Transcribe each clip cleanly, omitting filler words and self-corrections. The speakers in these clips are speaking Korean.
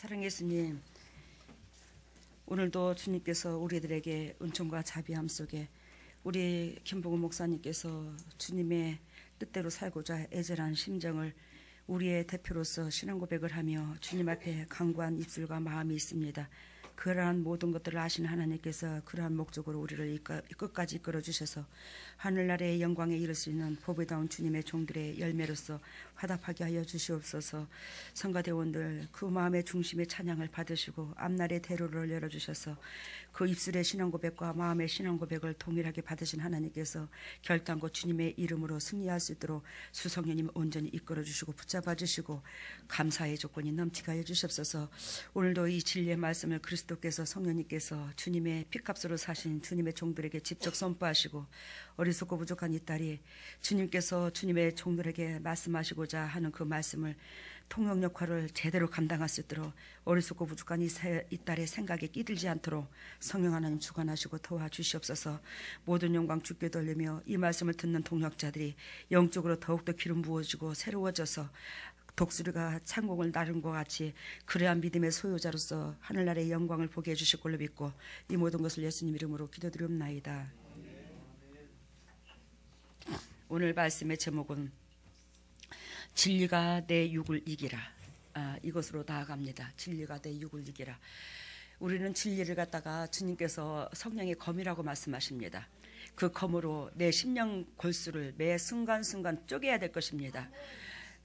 사랑의 예수님, 오늘도 주님께서 우리들에게 은총과 자비함 속에 우리 김봉우 목사님께서 주님의 뜻대로 살고자 애절한 심정을 우리의 대표로서 신앙 고백을 하며 주님 앞에 간구한 입술과 마음이 있습니다. 그러한 모든 것들을 아시는 하나님께서 그러한 목적으로 우리를 끝까지 이끌어 주셔서 하늘나라의 영광에 이를 수 있는 보배다운 주님의 종들의 열매로서 화답하게 하여 주시옵소서. 성가대원들 그 마음의 중심의 찬양을 받으시고 앞날의 대로를 열어주셔서 그 입술의 신앙 고백과 마음의 신앙 고백을 동일하게 받으신 하나님께서 결단코 주님의 이름으로 승리할 수 있도록 수성령님 온전히 이끌어 주시고 붙잡아 주시고 감사의 조건이 넘치게 하여 주시옵소서. 오늘도 이 진리의 말씀을 그리스도께서 성령님께서 주님의 피값으로 사신 주님의 종들에게 직접 선포하시고 어리석고 부족한 이 딸이 주님께서 주님의 종들에게 말씀하시고자 하는 그 말씀을 통역 역할을 제대로 감당할 수 있도록 어리석고 부족한 이 딸의 생각에 끼들지 않도록 성령 하나님 주관하시고 도와주시옵소서. 모든 영광 주께 돌리며 이 말씀을 듣는 동역자들이 영적으로 더욱더 기름 부어지고 새로워져서 독수리가 창공을 나른 것 같이 그러한 믿음의 소유자로서 하늘나라의 영광을 보게 해주실 걸로 믿고 이 모든 것을 예수님 이름으로 기도드리옵나이다. 오늘 말씀의 제목은 진리가 내 육을 이기라. 이것으로 나아갑니다. 진리가 내 육을 이기라. 우리는 진리를 갖다가 주님께서 성령의 검이라고 말씀하십니다. 그 검으로 내 심령 골수를 매 순간순간 쪼개야 될 것입니다.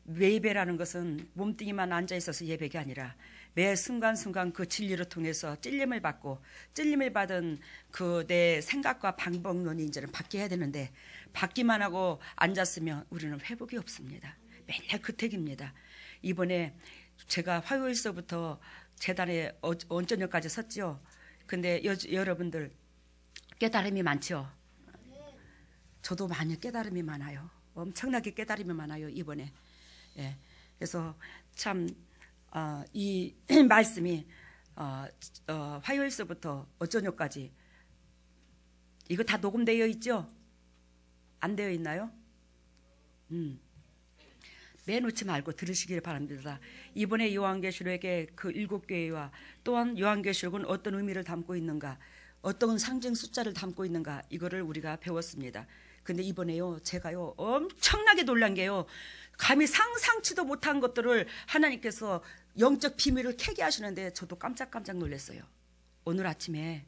예배라는 것은 몸뚱이만 앉아있어서 예배가 아니라 매 순간순간 그 진리를 통해서 찔림을 받고 찔림을 받은 그 내 생각과 방법론이 이제는 바뀌어야 되는데 받기만 하고 앉았으면 우리는 회복이 없습니다. 맨날 그택입니다. 이번에 제가 화요일서부터 재단에 언저녁까지 섰죠. 근데 여러분들 깨달음이 많죠. 저도 많이 깨달음이 많아요. 엄청나게 깨달음이 많아요 이번에. 예, 그래서 참 이 말씀이 화요일서부터 어쩌녁까지 이거 다 녹음되어 있죠? 안 되어 있나요? 매놓지 말고 들으시길 바랍니다. 이번에 요한계시록의 그 7교회와 또한 요한계시록은 어떤 의미를 담고 있는가, 어떤 상징 숫자를 담고 있는가, 이거를 우리가 배웠습니다. 근데 이번에요 제가요 엄청나게 놀란 게요, 감히 상상치도 못한 것들을 하나님께서 영적 비밀을 캐게 하시는데 저도 깜짝깜짝 놀랐어요. 오늘 아침에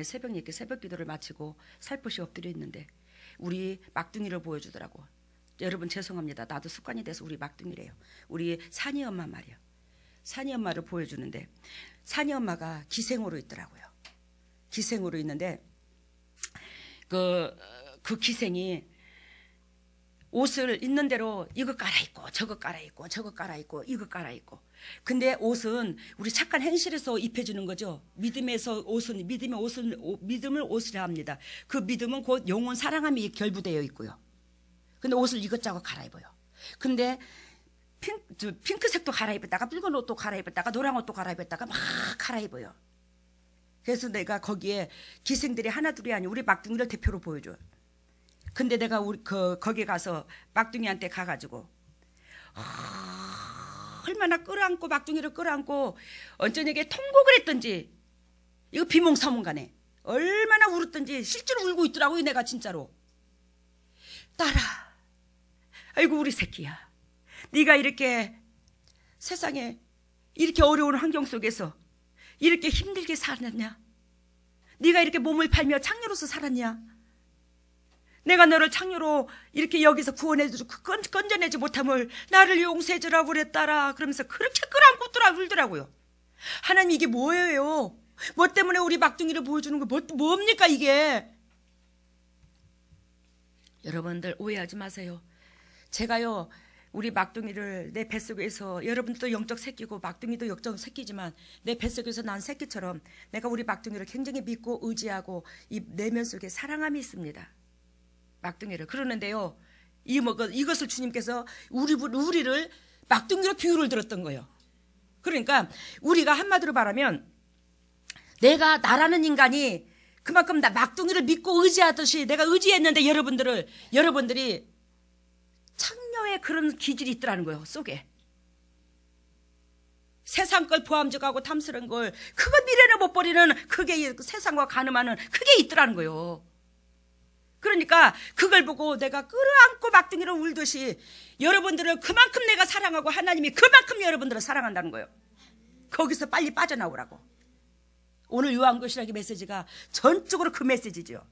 새벽 예배 새벽 기도를 마치고 살포시 엎드려 있는데 우리 막둥이를 보여주더라고. 여러분 죄송합니다. 나도 습관이 돼서 우리 막둥이래요. 우리 산이 엄마 말이요. 산이 엄마를 보여주는데 산이 엄마가 기생으로 있더라고요. 기생으로 있는데 그 기생이 옷을 있는 대로 이거 깔아입고 저거 깔아입고 저거 깔아입고 이거 깔아입고. 근데 옷은 우리 착한 행실에서 입혀주는 거죠. 믿음에서 옷은 믿음을 옷이라 합니다. 그 믿음은 곧 영혼 사랑함이 결부되어 있고요. 근데 옷을 이것저것 갈아입어요. 근데 핑크색도 갈아입었다가 붉은 옷도 갈아입었다가 노란 옷도 갈아입었다가 막 갈아입어요. 그래서 내가 거기에 기생들이 하나둘이 아니고 우리 막둥이를 대표로 보여줘요. 근데 내가 거기 가서 막둥이한테 가가지고 얼마나 끌어안고 막둥이를 끌어안고 언저녁에 통곡을 했던지 이거 비몽사몽간에 얼마나 울었던지 실제로 울고 있더라고요. 내가 진짜로. 딸아, 아이고 우리 새끼야, 네가 이렇게 세상에 이렇게 어려운 환경 속에서 이렇게 힘들게 살았냐? 네가 이렇게 몸을 팔며 창녀로서 살았냐? 내가 너를 창녀로 이렇게 여기서 구원해주고 건져내지 못함을 나를 용서해주라고 그랬다라. 그러면서 그렇게 끌어안고 울더라고요. 하나님 이게 뭐예요? 뭐 때문에 우리 막둥이를 보여주는 거 뭡니까 이게? 여러분들 오해하지 마세요. 제가요 우리 막둥이를 내 뱃속에서, 여러분들도 영적 새끼고 막둥이도 영적 새끼지만 내 뱃속에서 난 새끼처럼 내가 우리 막둥이를 굉장히 믿고 의지하고 이 내면 속에 사랑함이 있습니다. 막둥이를. 그러는데요 이것을 주님께서 우리를 막둥이로 비유를 들었던 거예요. 그러니까 우리가 한마디로 말하면 내가 나라는 인간이 그만큼 나 막둥이를 믿고 의지하듯이 내가 의지했는데 여러분들이 창녀의 그런 기질이 있더라는 거예요 속에. 세상 걸 보암직하고 탐스러운 걸 그거 미련을 못 버리는 그게 세상과 가늠하는 그게 있더라는 거예요. 그러니까 그걸 보고 내가 끌어안고 막둥이를 울듯이 여러분들을 그만큼 내가 사랑하고 하나님이 그만큼 여러분들을 사랑한다는 거예요. 거기서 빨리 빠져나오라고. 오늘 요한계시록의 메시지가 전적으로 그 메시지죠.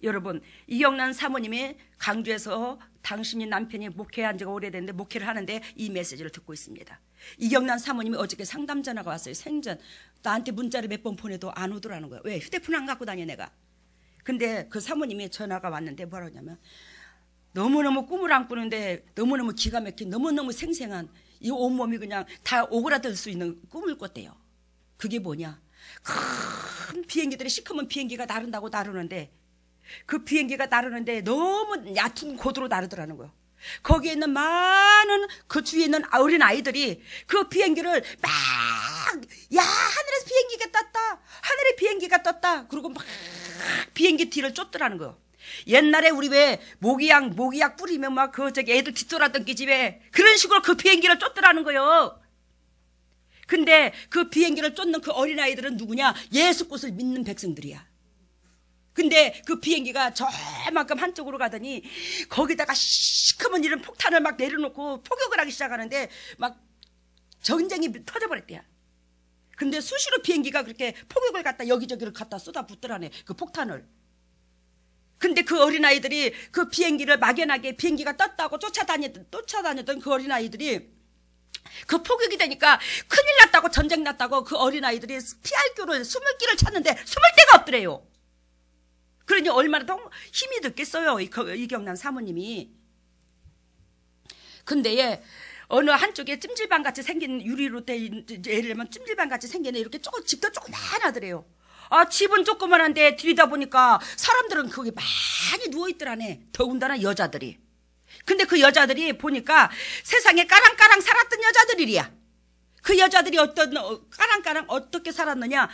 여러분, 이경란 사모님이 강주에서 당신이 남편이 목회한 지가 오래됐는데 목회를 하는데 이 메시지를 듣고 있습니다. 이경란 사모님이 어저께 상담 전화가 왔어요. 생전 나한테 문자를 몇 번 보내도 안 오더라는 거예요. 왜? 휴대폰 안 갖고 다녀 내가. 근데 그 사모님이 전화가 왔는데 뭐라고 하냐면 너무너무 꿈을 안 꾸는데 너무너무 기가 막힌 너무너무 생생한 이 온몸이 그냥 다 오그라들 수 있는 꿈을 꿨대요. 그게 뭐냐? 큰 비행기들이 시커먼 비행기가 나른다고 나르는데 그 비행기가 나르는데 너무 얕은 고도로 나르더라는 거예요. 거기에 있는 많은 그 주위에 있는 어린 아이들이 그 비행기를 막 야 하늘에서 비행기가 떴다 하늘에 비행기가 떴다 그리고 막 비행기 뒤를 쫓더라는 거예요. 옛날에 우리 왜 모기약 뿌리면 막 그 저기 애들 뒷돌았던 그 집에 그런 식으로 그 비행기를 쫓더라는 거예요. 근데 그 비행기를 쫓는 그 어린아이들은 누구냐? 예수꽃을 믿는 백성들이야. 근데 그 비행기가 저만큼 한쪽으로 가더니 거기다가 시커먼 이런 폭탄을 막 내려놓고 포격을 하기 시작하는데 막 전쟁이 터져버렸대요. 근데 수시로 비행기가 그렇게 포격을 갖다 여기저기를 갖다 쏟아붓더라네 그 폭탄을. 근데 그 어린아이들이 그 비행기를 막연하게 비행기가 떴다고 쫓아다녔던 그 어린아이들이 그 포격이 되니까 큰일 났다고 전쟁 났다고 그 어린아이들이 피할 길을 숨을 길을 찾는데 숨을 데가 없더래요. 그러니 얼마나 더 힘이 듣겠어요 이경란 사모님이. 근데 얘 어느 한쪽에 찜질방같이 생긴 유리로 돼 예를 들면 찜질방같이 생긴 이렇게 집도 조그만하더래요. 아 집은 조그만한데 들이다 보니까 사람들은 거기 많이 누워있더라네. 더군다나 여자들이. 근데 그 여자들이 보니까 세상에 까랑까랑 살았던 여자들이야. 그 여자들이 까랑까랑 어떻게 살았느냐.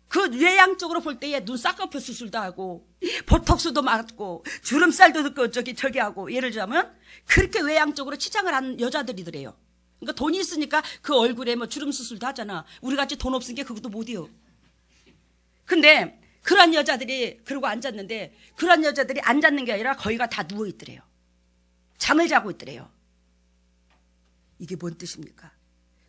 그 외양적으로 볼 때에 눈 쌍꺼풀 수술도 하고 보톡스도 맞고 주름살도 저기 하고 예를 들자면 그렇게 외양적으로 치장을 한 여자들이더래요. 그러니까 돈이 있으니까 그 얼굴에 뭐 주름 수술도 하잖아. 우리같이 돈 없으니까 그것도 못해요. 근데 그런 여자들이 그러고 앉았는데 그런 여자들이 앉았는 게 아니라 거기가 다 누워있더래요. 잠을 자고 있더래요. 이게 뭔 뜻입니까?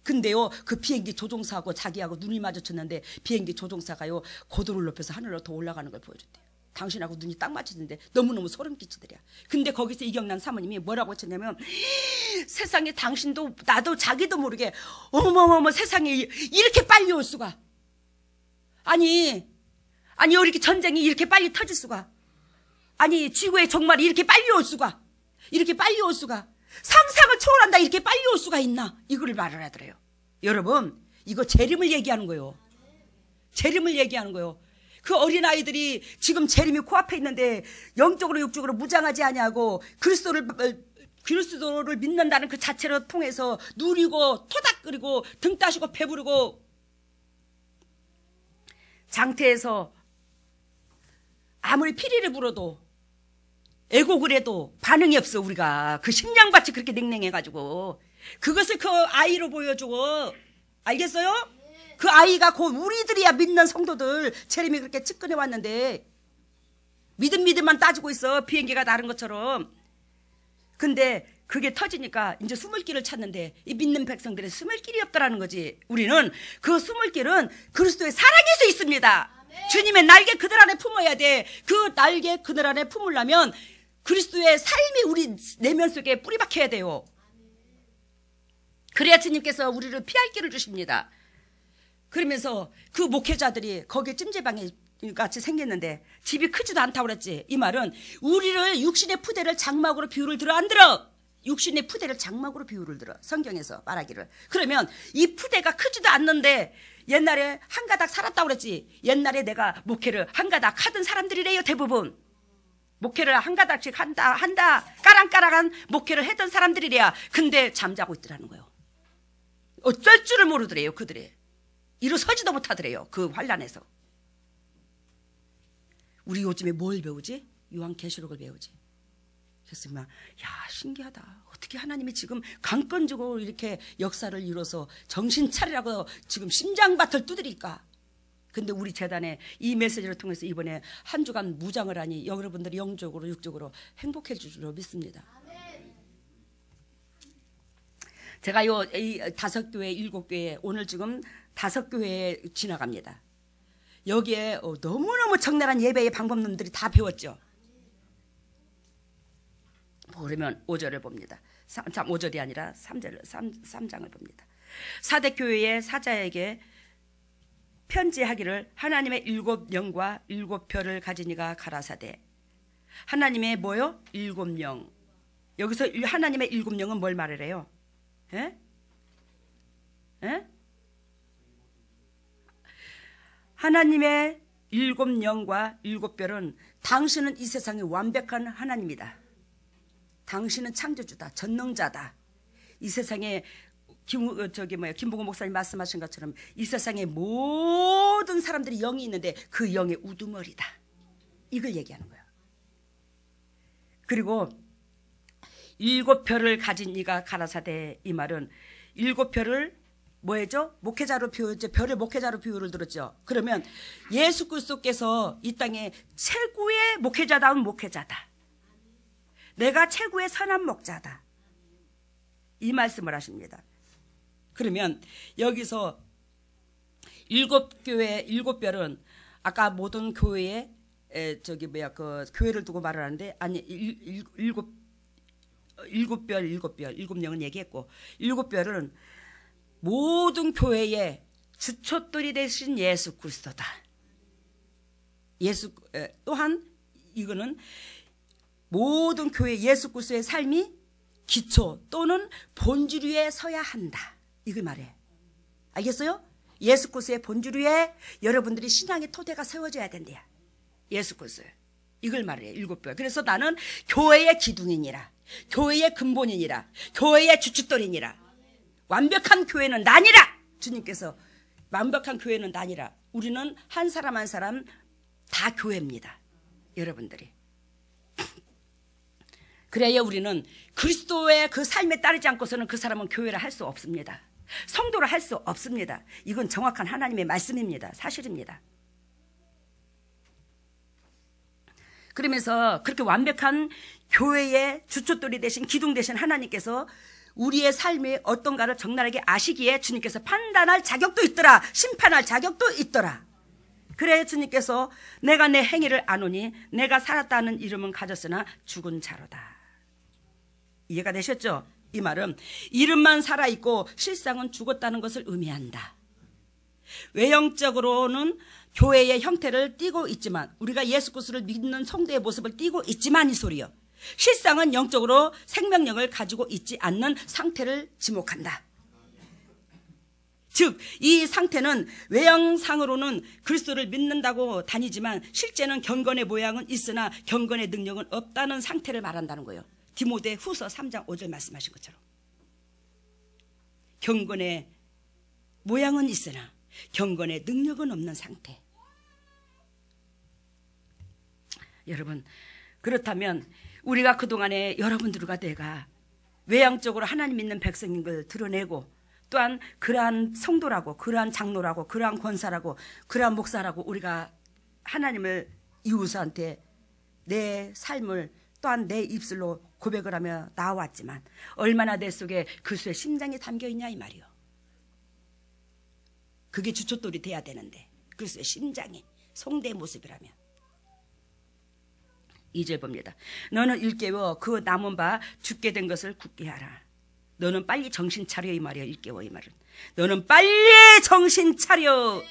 근데요 그 비행기 조종사하고 자기하고 눈이 마주쳤는데 비행기 조종사가요 고도를 높여서 하늘로 더 올라가는 걸 보여줬대요. 당신하고 눈이 딱 맞췄는데 너무너무 소름 끼치더래요. 근데 거기서 이경란 사모님이 뭐라고 쳤냐면 세상에 당신도 나도 자기도 모르게 어머머머 세상에 이렇게 빨리 올 수가. 아니 이렇게 전쟁이 이렇게 빨리 터질 수가. 아니 지구의 종말이 이렇게 빨리 올 수가. 이렇게 빨리 올 수가. 상상을 초월한다 이렇게 빨리 올 수가 있나. 이거를 말을 하더래요. 여러분 이거 재림을 얘기하는 거예요. 재림을 얘기하는 거예요. 그 어린아이들이 지금 재림이 코앞에 있는데 영적으로 육적으로 무장하지 아니하고 그리스도를 믿는다는 그 자체로 통해서 누리고 토닥거리고 등 따시고 배부르고 장태에서 아무리 피리를 불어도 애곡을 해도 반응이 없어. 우리가 그 심장밭이 그렇게 냉랭해가지고 그것을 그 아이로 보여주고 알겠어요? 그 아이가 곧 우리들이야. 믿는 성도들. 재림이 그렇게 측근해 왔는데 믿음만 따지고 있어. 비행기가 나른 것처럼. 근데 그게 터지니까 이제 숨을 길을 찾는데 이 믿는 백성들의 숨을 길이 없다라는 거지. 우리는 그 숨을 길은 그리스도의 사랑에서 있습니다. 아멘. 주님의 날개 그늘 안에 품어야 돼. 그 날개 그늘 안에 품으려면 그리스도의 삶이 우리 내면 속에 뿌리박혀야 돼요. 그래야 주님께서 우리를 피할 길을 주십니다. 그러면서 그 목회자들이 거기 찜질방에 같이 생겼는데 집이 크지도 않다고 그랬지. 이 말은 우리를 육신의 푸대를 장막으로 비유를 들어 안 들어. 육신의 푸대를 장막으로 비유를 들어. 성경에서 말하기를. 그러면 이 푸대가 크지도 않는데 옛날에 한 가닥 살았다고 그랬지. 옛날에 내가 목회를 한 가닥 하던 사람들이래요. 대부분. 목회를 한 가닥씩 한다 까랑까랑한 목회를 했던 사람들이래야. 근데 잠자고 있더라는 거예요. 어쩔 줄을 모르더래요. 그들이. 일어서지도 못하더래요. 그 환란에서. 우리 요즘에 뭘 배우지? 요한계시록을 배우지. 그래서 막, 야, 신기하다. 어떻게 하나님이 지금 강권적으로 이렇게 역사를 이뤄서 정신 차리라고 지금 심장밭을 두드릴까? 근데 우리 재단에 이 메시지를 통해서 이번에 한 주간 무장을 하니 여러분들이 영적으로 육적으로 행복해질 줄로 믿습니다. 제가 이 5교회, 7교회, 오늘 지금 5교회에 지나갑니다. 여기에 너무너무 적나라한 예배의 방법론들이 다 배웠죠. 그러면 5절을 봅니다. 5절이 아니라 3장을 봅니다. 사대교회의 사자에게 편지하기를 하나님의 7영과 7별을 가진 이가 가라사대. 하나님의 뭐요? 7영. 여기서 하나님의 7영은 뭘 말을 해요? 예? 예? 하나님의 7영과 7별은 당신은 이 세상의 완벽한 하나님이다. 당신은 창조주다. 전능자다. 이 세상에 김보고 목사님 말씀하신 것처럼 이 세상에 모든 사람들이 영이 있는데 그 영의 우두머리다. 이걸 얘기하는 거예요. 그리고 7별을 가진 이가 가라사대. 이 말은 7별을 뭐죠? 목회자로 비유했죠. 별을 목회자로 비유를 들었죠. 그러면 예수 그리스도께서 이 땅에 최고의 목회자다운 목회자다. 내가 최고의 선한 목자다. 이 말씀을 하십니다. 그러면 여기서 7교회 7별은 아까 모든 교회에 그 교회를 두고 말을 하는데 아니 7별 7영은 얘기했고 7별은 모든 교회의 주춧돌이 되신 예수 그리스도다. 또한 이거는 모든 교회 예수 그리스도의 삶이 기초 또는 본질 위에 서야 한다. 이걸 말해. 알겠어요? 예수 그리스도의 본질 위에 여러분들이 신앙의 토대가 세워져야 된대요. 예수 그리스도. 이걸 말해요. 7별. 그래서 나는 교회의 기둥이니라. 교회의 근본이니라. 교회의 주춧돌이니라. 완벽한 교회는 나니라. 주님께서 완벽한 교회는 나니라. 우리는 한 사람 한 사람 다 교회입니다. 여러분들이. 그래야 우리는 그리스도의 그 삶에 따르지 않고서는 그 사람은 교회를 할 수 없습니다. 성도를 할 수 없습니다. 이건 정확한 하나님의 말씀입니다. 사실입니다. 그러면서 그렇게 완벽한 교회의 주춧돌이 되신 기둥 되신 하나님께서 우리의 삶이 어떤가를 적나라하게 아시기에 주님께서 판단할 자격도 있더라. 심판할 자격도 있더라. 그래 주님께서 내가 내 행위를 아노니 내가 살았다는 이름은 가졌으나 죽은 자로다. 이해가 되셨죠? 이 말은 이름만 살아있고 실상은 죽었다는 것을 의미한다. 외형적으로는 교회의 형태를 띠고 있지만 우리가 예수 그리스도를 믿는 성도의 모습을 띠고 있지만 이 소리요. 실상은 영적으로 생명력을 가지고 있지 않는 상태를 지목한다. 즉 이 상태는 외형상으로는 그리스도를 믿는다고 다니지만 실제는 경건의 모양은 있으나 경건의 능력은 없다는 상태를 말한다는 거예요. 디모데 후서 3장 5절 말씀하신 것처럼 경건의 모양은 있으나 경건의 능력은 없는 상태. 여러분 그렇다면 우리가 그동안에 여러분들과 내가 외향적으로 하나님 믿는 백성인 걸 드러내고 또한 그러한 성도라고 그러한 장로라고 그러한 권사라고 그러한 목사라고 우리가 하나님을 이웃한테 내 삶을 또한 내 입술로 고백을 하며 나왔지만 얼마나 내 속에 그리스도의 심장이 담겨있냐 이 말이요. 그게 주춧돌이 돼야 되는데 그리스도의 심장이 성대의 모습이라면. 2절 봅니다. 너는 일깨워 그 남은 바 죽게 된 것을 굳게 하라. 너는 빨리 정신 차려 이 말이야. 일깨워 이 말은. 너는 빨리 정신 차려.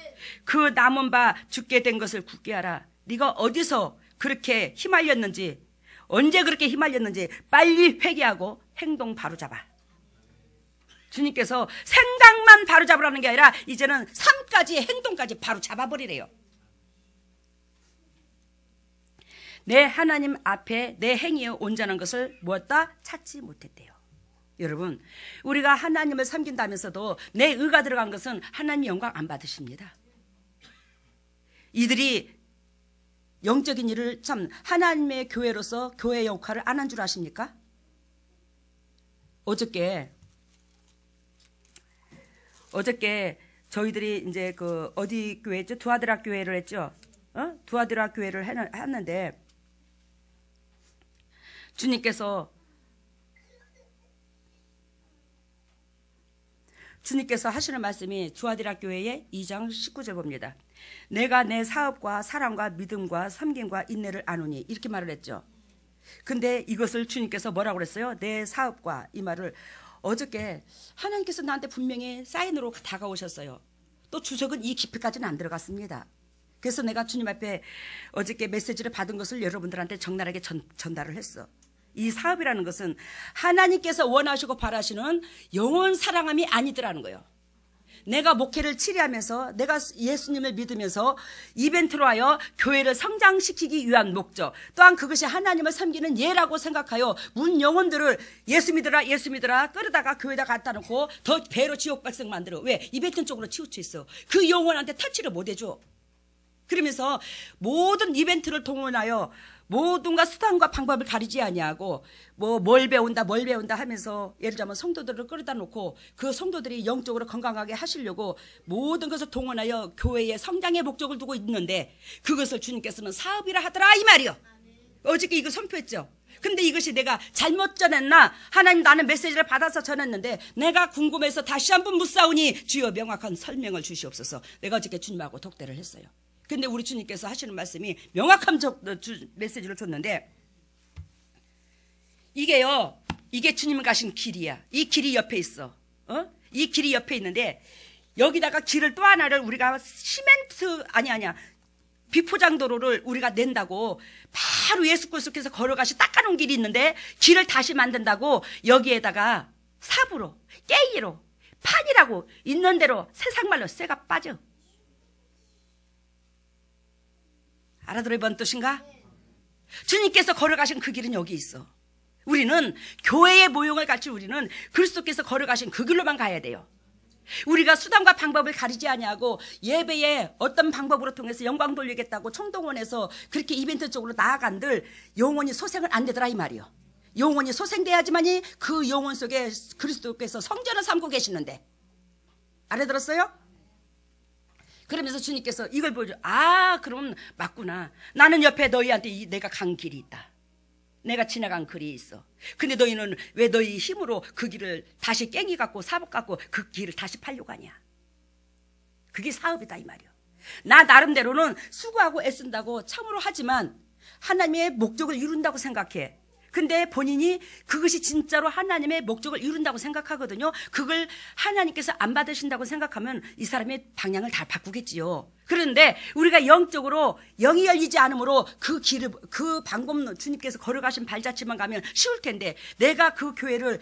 그 남은 바 죽게 된 것을 굳게 하라. 네가 어디서 그렇게 휘말렸는지 언제 그렇게 휘말렸는지 빨리 회개하고 행동 바로잡아. 주님께서 생각만 바로잡으라는 게 아니라 이제는 삶까지 행동까지 바로잡아버리래요. 내 하나님 앞에 내 행위에 온전한 것을 무엇다 찾지 못했대요. 여러분 우리가 하나님을 섬긴다면서도 내 의가 들어간 것은 하나님 영광 안 받으십니다. 이들이 영적인 일을 참 하나님의 교회로서 교회 역할을 안 한 줄 아십니까? 어저께 저희들이 이제 그 어디 교회죠? 두아드라 교회를 했죠. 두아드라 교회를 했는데 주님께서 하시는 말씀이 두아드라 교회의 2장 19절입니다. 내가 내 사업과 사랑과 믿음과 섬김과 인내를 아노니 이렇게 말을 했죠. 근데 이것을 주님께서 뭐라고 그랬어요? 내 사업과 이 말을 어저께 하나님께서 나한테 분명히 사인으로 다가오셨어요. 또 주석은 이 깊이까지는 안 들어갔습니다. 그래서 내가 주님 앞에 어저께 메시지를 받은 것을 여러분들한테 적나라하게 전달을 했어. 이 사업이라는 것은 하나님께서 원하시고 바라시는 영원 사랑함이 아니더라는 거예요. 내가 목회를 치리하면서 내가 예수님을 믿으면서 이벤트로 하여 교회를 성장시키기 위한 목적, 또한 그것이 하나님을 섬기는 예라고 생각하여 문 영혼들을 예수 믿으라 예수 믿으라 끌어다가 교회에다 갖다 놓고 더 배로 지옥 백성 만들어. 왜? 이벤트 쪽으로 치우쳐 있어. 그 영혼한테 터치를 못 해줘. 그러면서 모든 이벤트를 동원하여 모든가 수단과 방법을 가리지 아니하고 뭘 배운다 하면서 예를 들자면 성도들을 끌어다 놓고 그 성도들이 영적으로 건강하게 하시려고 모든 것을 동원하여 교회의 성장의 목적을 두고 있는데 그것을 주님께서는 사업이라 하더라 이 말이요. 어저께 이거 선포했죠. 근데 이것이 내가 잘못 전했나? 하나님 나는 메시지를 받아서 전했는데 내가 궁금해서 다시 한번 묻사오니 주여 명확한 설명을 주시옵소서. 내가 어저께 주님하고 독대를 했어요. 근데 우리 주님께서 하시는 말씀이 명확한 메시지를 줬는데 이게 주님 가신 길이야. 이 길이 옆에 있어. 이 길이 옆에 있는데 여기다가 길을 또 하나를 우리가 시멘트 비포장도로를 우리가 낸다고 바로 예수 그리스도께서 걸어가시 닦아놓은 길이 있는데 길을 다시 만든다고 여기에다가 삽으로 깨기로 판이라고 있는 대로 세상말로 쇠가 빠져. 알아들어 이번 뜻인가? 주님께서 걸어가신 그 길은 여기 있어. 우리는 교회의 모형을 갖춘 우리는 그리스도께서 걸어가신 그 길로만 가야 돼요. 우리가 수단과 방법을 가리지 아니하고 예배에 어떤 방법으로 통해서 영광 돌리겠다고 총동원해서 그렇게 이벤트 쪽으로 나아간들 영혼이 소생을 안 되더라 이 말이요. 영혼이 소생돼야지만이 그 영혼 속에 그리스도께서 성전을 삼고 계시는데 알아들었어요? 그러면서 주님께서 이걸 보여줘. 그럼 맞구나. 나는 옆에 너희한테 내가 간 길이 있다. 내가 지나간 길이 있어. 근데 너희는 왜 너희 힘으로 그 길을 다시 깽이 갖고 사복 갖고 그 길을 다시 팔려고 하냐. 그게 사업이다 이 말이야. 나 나름대로는 수고하고 애쓴다고 참으로 하지만 하나님의 목적을 이룬다고 생각해. 근데 본인이 그것이 진짜로 하나님의 목적을 이룬다고 생각하거든요. 그걸 하나님께서 안 받으신다고 생각하면 이 사람의 방향을 다 바꾸겠지요. 그런데 우리가 영적으로 영이 열리지 않으므로 그 방법 주님께서 걸어가신 발자취만 가면 쉬울 텐데 내가 그 교회를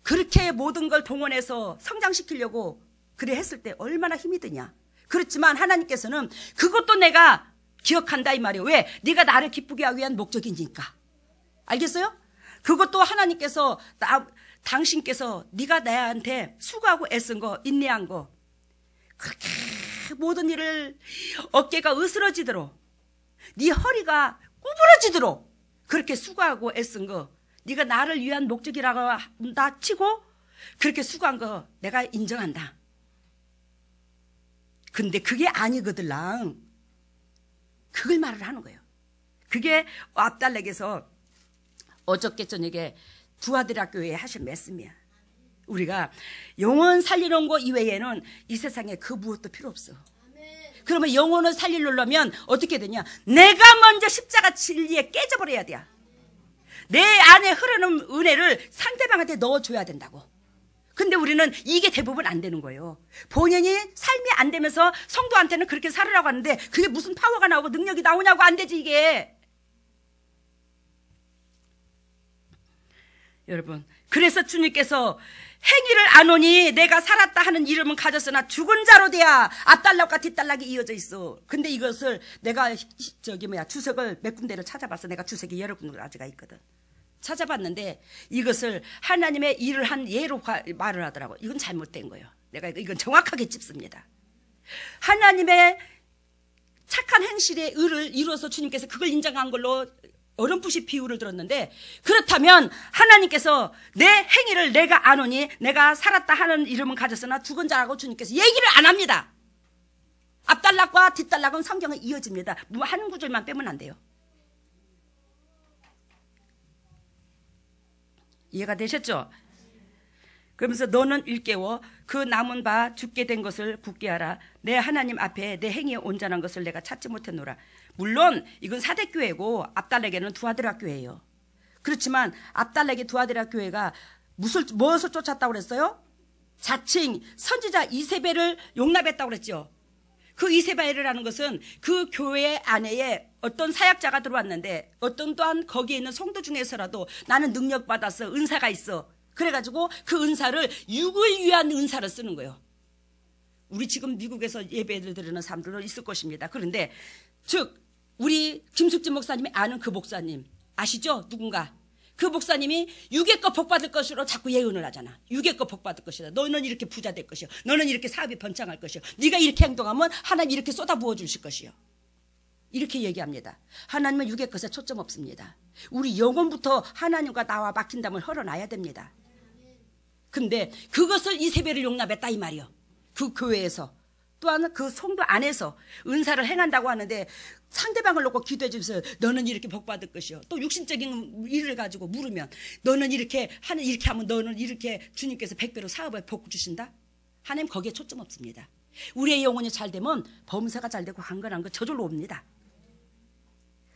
그렇게 모든 걸 동원해서 성장시키려고 그래 했을 때 얼마나 힘이 드냐. 그렇지만 하나님께서는 그것도 내가 기억한다 이 말이에요. 왜? 네가 나를 기쁘게 하기 위한 목적이니까. 알겠어요? 그것도 하나님께서 당신께서 네가 나한테 수고하고 애쓴 거 인내한 거 그렇게 모든 일을 어깨가 으스러지도록 네 허리가 구부러지도록 그렇게 수고하고 애쓴 거 네가 나를 위한 목적이라고 한다 치고 그렇게 수고한 거 내가 인정한다. 근데 그게 아니거들랑 그걸 말을 하는 거예요. 그게 압달렉에서 어저께 저녁에 두아드라 교회에 하신 말씀이야. 우리가 영혼 살리는 거 이외에는 이 세상에 그 무엇도 필요 없어. 그러면 영혼을 살리려면 어떻게 되냐? 내가 먼저 십자가 진리에 깨져버려야 돼. 내 안에 흐르는 은혜를 상대방한테 넣어줘야 된다고. 근데 우리는 이게 대부분 안 되는 거예요. 본인이 삶이 안 되면서 성도한테는 그렇게 살으라고 하는데 그게 무슨 파워가 나오고 능력이 나오냐고. 안 되지 이게. 여러분, 그래서 주님께서 행위를 안 오니 내가 살았다 하는 이름은 가졌으나 죽은 자로 돼야 앞달락과 뒷달락이 이어져 있어. 근데 이것을 내가 주석을 몇 군데를 찾아봤어. 내가 주석이 여러 군데가 있거든. 찾아봤는데 이것을 하나님의 일을 한 예로 말을 하더라고. 이건 잘못된 거예요. 내가 이건 정확하게 짚습니다. 하나님의 착한 행실의 의를 이루어서 주님께서 그걸 인정한 걸로 어렴풋이 비유를 들었는데, 그렇다면 하나님께서 내 행위를 내가 아노니 내가 살았다 하는 이름은 가졌으나 죽은 자라고 주님께서 얘기를 안 합니다. 앞단락과 뒷단락은 성경에 이어집니다. 한 구절만 빼면 안 돼요. 이해가 되셨죠? 그러면서 너는 일깨워 그 남은 바 죽게 된 것을 굳게 하라. 내 하나님 앞에 내 행위에 온전한 것을 내가 찾지 못했노라. 물론 이건 사대교회고 앞달락에는 두아드라 교회예요. 그렇지만 앞달락의 두아드라 교회가 무엇을 쫓았다고 그랬어요? 자칭 선지자 이세벨을 용납했다고 그랬죠. 그 이세벨이라는 것은 그 교회 안에 어떤 사역자가 들어왔는데, 어떤 또한 거기에 있는 성도 중에서라도 나는 능력받아서 은사가 있어, 그래가지고 그 은사를 육을 위한 은사를 쓰는 거예요. 우리 지금 미국에서 예배를 드리는 사람들은 있을 것입니다. 그런데 즉 우리 김숙진 목사님이 아는 그 목사님 아시죠? 누군가 그 목사님이 육의 것 복받을 것으로 자꾸 예언을 하잖아. 육의 것 복받을 것이다. 너는 이렇게 부자 될 것이요, 너는 이렇게 사업이 번창할 것이요, 네가 이렇게 행동하면 하나님 이렇게 쏟아 부어 주실 것이요, 이렇게 얘기합니다. 하나님은 육의 것에 초점 없습니다. 우리 영혼부터 하나님과 나와 막힌담을 헐어놔야 됩니다. 근데 그것을 이세벨을 용납했다 이 말이요. 그 교회에서 또한 그 성도 안에서 은사를 행한다고 하는데, 상대방을 놓고 기도해 주면서 너는 이렇게 복받을 것이요, 또 육신적인 일을 가지고 물으면 너는 이렇게 하면 너는 이렇게 주님께서 100배로 사업에 복 주신다. 하나님 거기에 초점 없습니다. 우리의 영혼이 잘 되면 범사가 잘 되고 강건한 거 저절로 옵니다.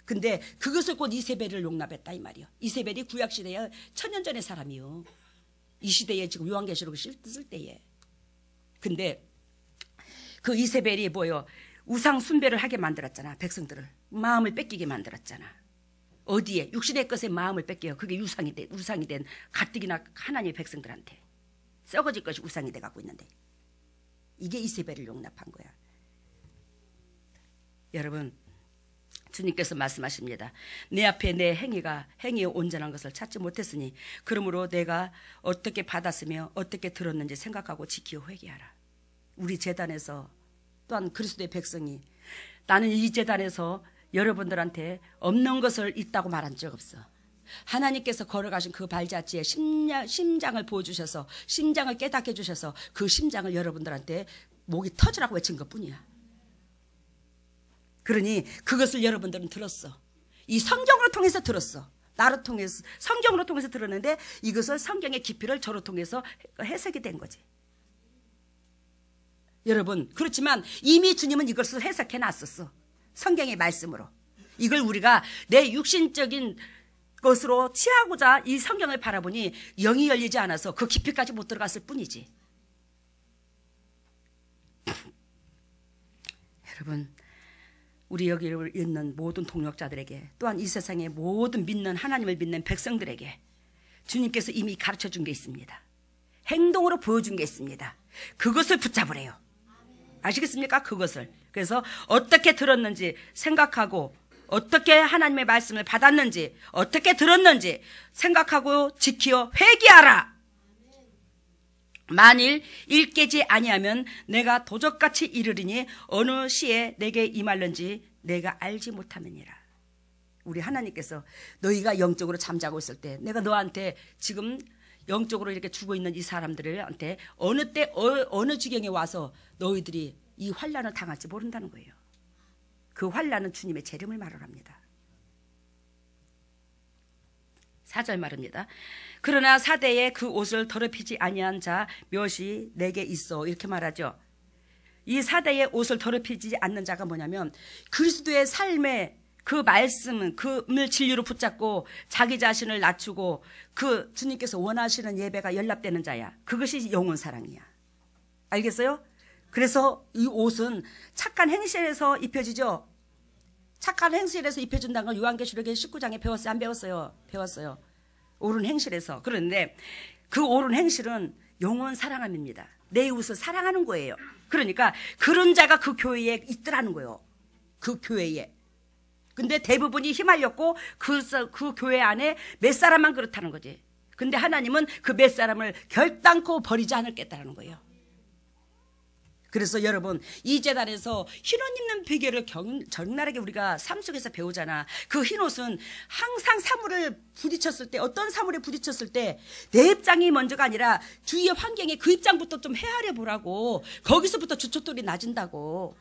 근데 그것을 곧 이세벨을 용납했다 이 말이요. 이세벨이 구약시대에 1000년 전의 사람이요, 이 시대에 지금 요한계시록을 쓸 때에. 근데 그 이세벨이 뭐요? 우상 숭배를 하게 만들었잖아. 백성들을 마음을 뺏기게 만들었잖아. 어디에? 육신의 것에 마음을 뺏겨요. 그게 우상이 된 가뜩이나 하나님의 백성들한테 썩어질 것이 우상이 돼 갖고 있는데, 이게 이세벨을 용납한 거야. 여러분, 주님께서 말씀하십니다. 내 앞에 내 행위에 온전한 것을 찾지 못했으니 그러므로 내가 어떻게 받았으며 어떻게 들었는지 생각하고 지키어 회개하라. 우리 제단에서 또한 그리스도의 백성이, 나는 이 제단에서 여러분들한테 없는 것을 있다고 말한 적 없어. 하나님께서 걸어가신 그 발자취에 심장을 보여주셔서, 심장을 깨닫게 해주셔서 그 심장을 여러분들한테 목이 터지라고 외친 것뿐이야. 그러니 그것을 여러분들은 들었어. 이 성경으로 통해서 들었어. 나로 통해서, 성경으로 통해서 들었는데 이것을 성경의 깊이를 저로 통해서 해석이 된 거지. 여러분, 그렇지만 이미 주님은 이것을 해석해 놨었어. 성경의 말씀으로. 이걸 우리가 내 육신적인 것으로 취하고자 이 성경을 바라보니 영이 열리지 않아서 그 깊이까지 못 들어갔을 뿐이지. 여러분, 우리 여기 있는 모든 동역자들에게, 또한 이 세상의 모든 믿는, 하나님을 믿는 백성들에게 주님께서 이미 가르쳐 준 게 있습니다. 행동으로 보여준 게 있습니다. 그것을 붙잡으래요. 아시겠습니까? 그것을. 그래서 어떻게 들었는지 생각하고, 어떻게 하나님의 말씀을 받았는지, 어떻게 들었는지 생각하고 지키어 회개하라. 만일 일깨지 아니하면 내가 도적같이 이르리니 어느 시에 내게 임할는지 내가 알지 못함이니라. 우리 하나님께서 너희가 영적으로 잠자고 있을 때, 내가 너한테 지금 영적으로 이렇게 죽어 있는 이 사람들한테 어느 때 어느 지경에 와서 너희들이 이 환난을 당할지 모른다는 거예요. 그 환난은 주님의 재림을 말합니다. 4절 말입니다. 그러나 사대에 그 옷을 더럽히지 아니한 자 몇이 내게 있어, 이렇게 말하죠. 이 사대에 옷을 더럽히지 않는 자가 뭐냐면, 그리스도의 삶의 그 말씀은, 그을 진리로 붙잡고 자기 자신을 낮추고 그 주님께서 원하시는 예배가 연락되는 자야. 그것이 영혼 사랑이야. 알겠어요? 그래서 이 옷은 착한 행실에서 입혀지죠. 착한 행실에서 입혀준다는 걸 요한계시록의 19장에 배웠어요? 안 배웠어요? 배웠어요. 옳은 행실에서. 그런데 그 옳은 행실은 영원 사랑함입니다. 내 이웃을 사랑하는 거예요. 그러니까 그런 자가 그 교회에 있더라는 거예요. 그 교회에. 근데 대부분이 휘말렸고 그 교회 안에 몇 사람만 그렇다는 거지. 근데 하나님은 그 몇 사람을 결단코 버리지 않을겠다는 거예요. 그래서 여러분, 이 재단에서 흰옷 입는 비결을 적나라하게 우리가 삶 속에서 배우잖아. 그 흰옷은 항상 사물을 부딪혔을 때, 어떤 사물에 부딪혔을 때 내 입장이 먼저가 아니라 주위의 환경에 그 입장부터 좀 헤아려 보라고. 거기서부터 주춧돌이 낮은다고.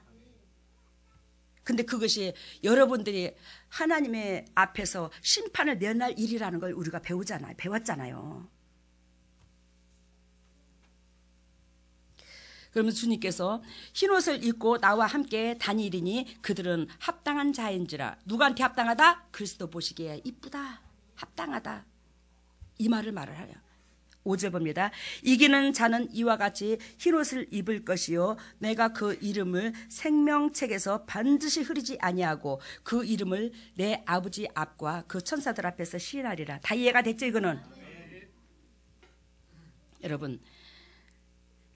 근데 그것이 여러분들이 하나님의 앞에서 심판을 내날 일이라는 걸 우리가 배웠잖아요. 그러면 주님께서 흰옷을 입고 나와 함께 다니리니 그들은 합당한 자인지라. 누구한테 합당하다? 그리스도 보시기에 이쁘다, 합당하다, 이 말을 말을 해요. 5절 봅니다. 이기는 자는 이와 같이 흰옷을 입을 것이요 내가 그 이름을 생명책에서 반드시 흐리지 아니하고 그 이름을 내 아버지 앞과 그 천사들 앞에서 시인하리라. 다 이해가 됐죠? 이거는 여러분,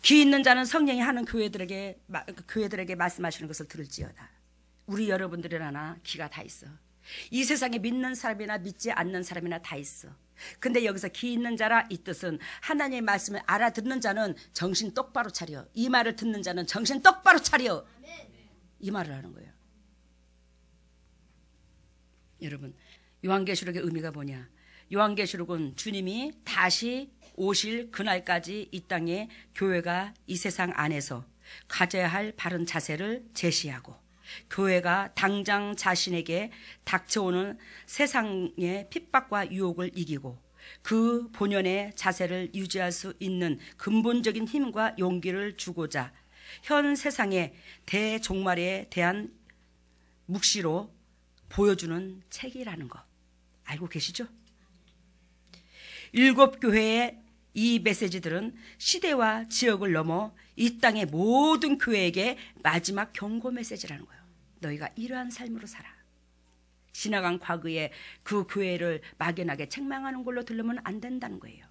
귀 있는 자는 성령이 하는 교회들에게 말씀하시는 것을 들을지어다. 우리 여러분들이나 귀가 다 있어. 이 세상에 믿는 사람이나 믿지 않는 사람이나 다 있어. 근데 여기서 귀 있는 자라 이 뜻은 하나님의 말씀을 알아듣는 자는 정신 똑바로 차려. 이 말을 듣는 자는 정신 똑바로 차려. 이 말을 하는 거예요. 여러분, 요한계시록의 의미가 뭐냐? 요한계시록은 주님이 다시 오실 그날까지 이 땅에 교회가 이 세상 안에서 가져야 할 바른 자세를 제시하고, 교회가 당장 자신에게 닥쳐오는 세상의 핍박과 유혹을 이기고 그 본연의 자세를 유지할 수 있는 근본적인 힘과 용기를 주고자 현 세상의 대종말에 대한 묵시로 보여주는 책이라는 거 알고 계시죠? 7교회의 이 메시지들은 시대와 지역을 넘어 이 땅의 모든 교회에게 마지막 경고 메시지라는 거예요. 너희가 이러한 삶으로 살아. 지나간 과거에 그 교회를 막연하게 책망하는 걸로 들으면 안 된다는 거예요.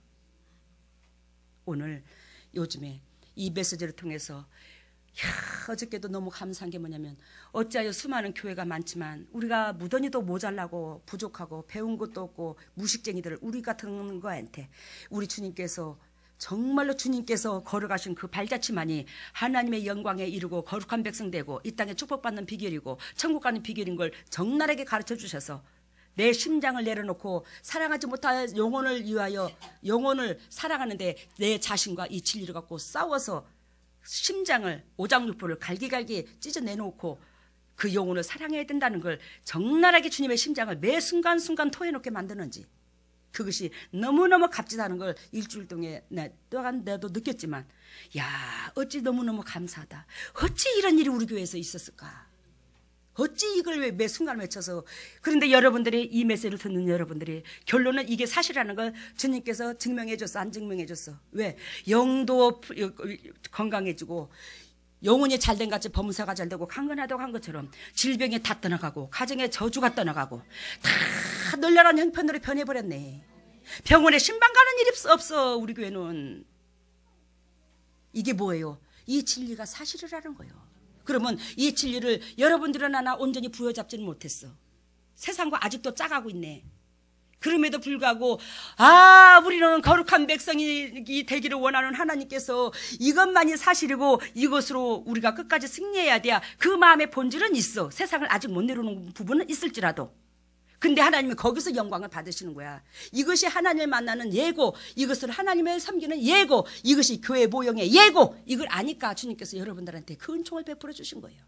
오늘 요즘에 이 메시지를 통해서 어저께도 너무 감사한 게 뭐냐면, 어찌하여 수많은 교회가 많지만 우리가 무던히도 모자라고 부족하고 배운 것도 없고 무식쟁이들을 우리 같은 거한테 우리 주님께서 정말로 주님께서 걸어가신 그 발자취만이 하나님의 영광에 이르고 거룩한 백성 되고 이 땅에 축복받는 비결이고 천국 가는 비결인 걸 적나라하게 가르쳐 주셔서 내 심장을 내려놓고 사랑하지 못할 영혼을 위하여 영혼을 사랑하는데 내 자신과 이 진리를 갖고 싸워서 심장을 오장육부를 갈기갈기 찢어내놓고 그 영혼을 사랑해야 된다는 걸 적나라하게 주님의 심장을 매 순간순간 토해놓게 만드는지, 그것이 너무너무 값지다는 걸 일주일 동안 내도 느꼈지만, 야, 어찌 너무너무 감사하다. 어찌 이런 일이 우리 교회에서 있었을까? 어찌 이걸 왜 매 순간 외쳐서. 그런데 여러분들이 이 메시지를 듣는 여러분들이 결론은 이게 사실이라는 걸 주님께서 증명해 줬어, 안 증명해 줬어? 왜? 영도 건강해지고 영혼이 잘된 같이 범사가 잘되고 강건하다고 한 것처럼 질병이 다 떠나가고 가정의 저주가 떠나가고 다 널널한 형편으로 변해버렸네. 병원에 신방 가는 일이 없어. 우리 교회는. 이게 뭐예요? 이 진리가 사실이라는 거예요. 그러면 이 진리를 여러분들은 하나 온전히 부여잡지는 못했어. 세상과 아직도 짜가고 있네. 그럼에도 불구하고 우리는 거룩한 백성이 되기를 원하는 하나님께서 이것만이 사실이고 이것으로 우리가 끝까지 승리해야 돼야 그 마음의 본질은 있어. 세상을 아직 못 내려오는 부분은 있을지라도. 근데 하나님이 거기서 영광을 받으시는 거야. 이것이 하나님을 만나는 예고, 이것을 하나님을 섬기는 예고, 이것이 교회 모형의 예고, 이걸 아니까 주님께서 여러분들한테 그 은총을 베풀어 주신 거예요.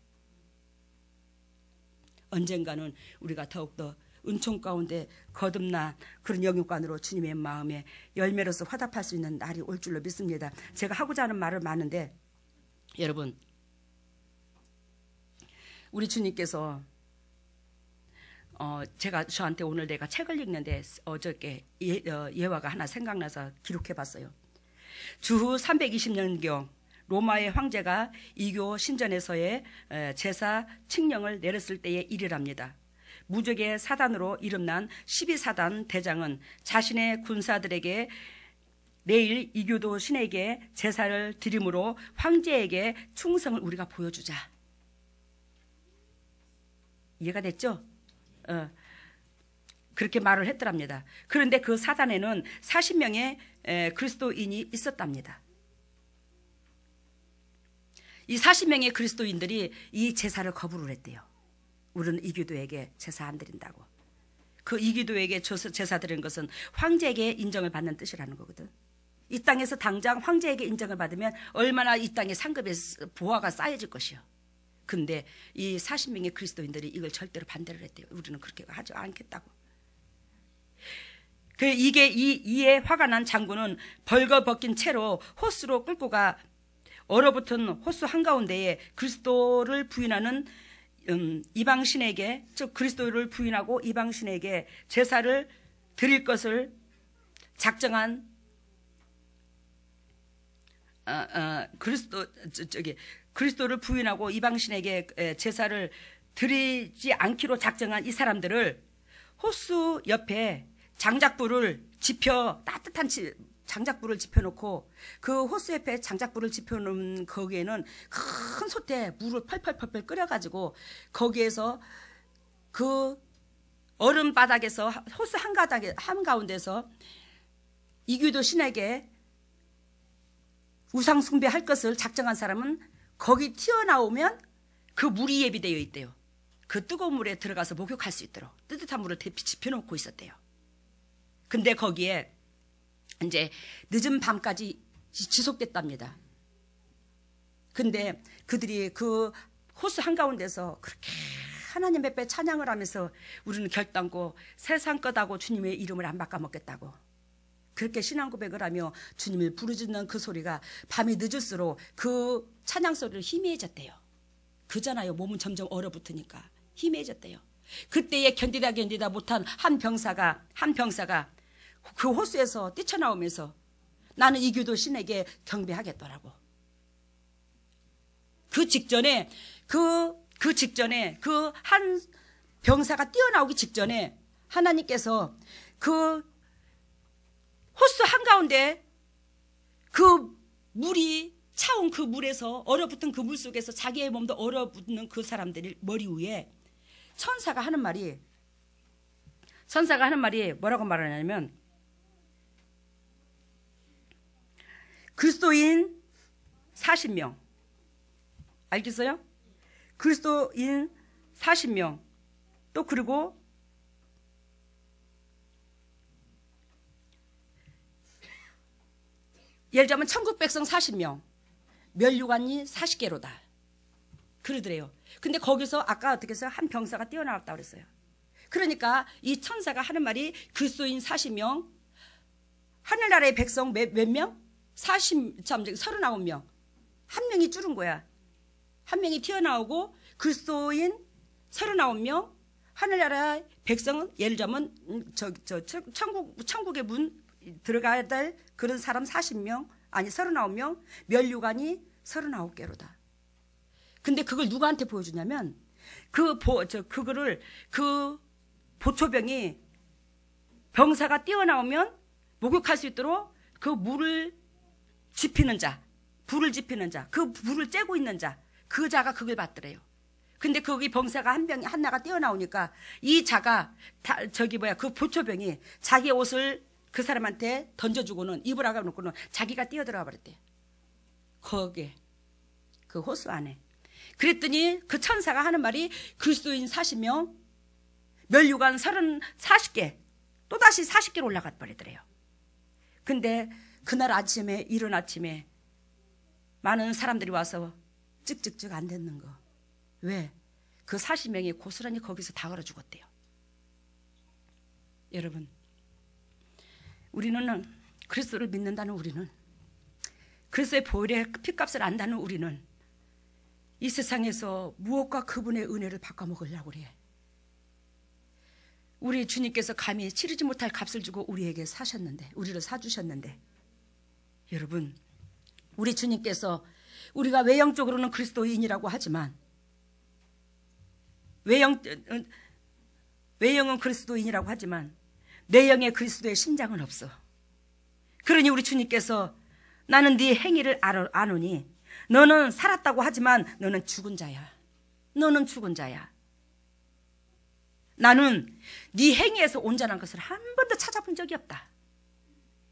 언젠가는 우리가 더욱더 은총 가운데 거듭난 그런 영육관으로 주님의 마음에 열매로서 화답할 수 있는 날이 올 줄로 믿습니다. 제가 하고자 하는 말은 많은데, 여러분, 우리 주님께서 제가 저한테 오늘 내가 책을 읽는데 어저께 예화가 하나 생각나서 기록해봤어요. 주후 320년경 로마의 황제가 이교 신전에서의 제사 칙령을 내렸을 때의 일이랍니다. 무적의 사단으로 이름난 12사단 대장은 자신의 군사들에게 내일 이교도 신에게 제사를 드림으로 황제에게 충성을 우리가 보여주자. 이해가 됐죠? 그렇게 말을 했더랍니다. 그런데 그 사단에는 40명의 그리스도인이 있었답니다. 이 40명의 그리스도인들이 이 제사를 거부를 했대요. 우리는 이교도에게 제사 안 드린다고. 그 이교도에게 제사 드리는 것은 황제에게 인정을 받는 뜻이라는 거거든. 이 땅에서 당장 황제에게 인정을 받으면 얼마나 이 땅의 상급의 보화가 쌓여질 것이요. 근데 이 40명의 그리스도인들이 이걸 절대로 반대를 했대요. 우리는 그렇게 하지 않겠다고. 이에 화가 난 장군은 벌거벗긴 채로 호수로 끌고 가 얼어붙은 호수 한가운데에 그리스도를 부인하는 이방신에게, 즉 그리스도를 부인하고 이방신에게 제사를 드릴 것을 작정한 그리스도를 부인하고 이방신에게 제사를 드리지 않기로 작정한 이 사람들을 호수 옆에 장작불을 지펴, 따뜻한 장작불을 지펴놓고 그 호수 옆에 장작불을 지펴놓은 거기에는 큰 솥에 물을 펄펄펄펄 끓여가지고 거기에서 그 얼음 바닥에서 호수 한가운데서 이교도 신에게 우상 숭배할 것을 작정한 사람은 거기 튀어나오면 그 물이 예비되어 있대요. 그 뜨거운 물에 들어가서 목욕할 수 있도록 뜨뜻한 물을 지펴놓고 있었대요. 근데 거기에 이제 늦은 밤까지 지속됐답니다. 근데 그들이 그 호수 한가운데서 그렇게 하나님 앞에 찬양을 하면서 우리는 결단코 세상 것하고 주님의 이름을 안 바꿔먹겠다고 그렇게 신앙 고백을 하며 주님을 부르짖는 그 소리가 밤이 늦을수록 그 찬양 소리를 희미해졌대요. 그잖아요. 몸은 점점 얼어붙으니까 희미해졌대요. 그때에 견디다 못한 한 병사가 그 호수에서 뛰쳐나오면서 나는 이교도 신에게 경배하겠더라고. 그 직전에 그 한 병사가 뛰어나오기 직전에 하나님께서 그 호수 한가운데 그 물이 차온 그 물에서 얼어붙은 그 물 속에서 자기의 몸도 얼어붙는 그 사람들이 머리 위에 천사가 하는 말이 뭐라고 말하냐면 그리스도인 40명 알겠어요? 그리스도인 40명 또 그리고 예를 들자면 천국 백성 40명 멸류관이 40개로다 그러더래요. 근데 거기서 아까 어떻게 해서 한 병사가 뛰어나왔다고 그랬어요. 그러니까 이 천사가 하는 말이 그리스도인 40명 하늘나라의 백성 몇 명? 39명 한 명이 줄은 거야. 한 명이 튀어나오고 그리스도인 39명 하늘나라의 백성은 예를 들자면 천국의 문 들어가야 될 그런 사람 40명 아니 39명 멸류관이 39개로다. 근데 그걸 누구한테 보여주냐면 그 보초병이 병사가 뛰어나오면 목욕할 수 있도록 그 물을 지피는 자, 불을 지피는 자, 그 불을 쬐고 있는 자, 그 자가 그걸 받더래요. 근데 거기 병사가 하나가 뛰어나오니까 이 자가 그 보초병이 자기 옷을 그 사람한테 던져주고는 입으라고 놓고는 자기가 뛰어들어가 버렸대요. 거기에 그 호수 안에. 그랬더니 그 천사가 하는 말이 그리스도인 40명 멸류관 40개 또다시 40개로 올라가 버리더래요. 근데 그날 아침에 이른 아침에 많은 사람들이 와서 찍찍찍 안 됐는 거. 왜? 그 40명이 고스란히 거기서 다 얼어 죽었대요. 여러분 우리는 그리스도를 믿는다는 우리는 그리스도의 보혈의 피값을 안다는 우리는 이 세상에서 무엇과 그분의 은혜를 바꿔먹으려고 그래. 우리 주님께서 감히 치르지 못할 값을 주고 우리에게 사셨는데 우리를 사주셨는데 여러분 우리 주님께서 우리가 외형적으로는 그리스도인이라고 하지만 외형은 그리스도인이라고 하지만 내형에 그리스도의 심장은 없어. 그러니 우리 주님께서 나는 네 행위를 아노니 너는 살았다고 하지만 너는 죽은 자야. 너는 죽은 자야. 나는 네 행위에서 온전한 것을 한 번도 찾아본 적이 없다.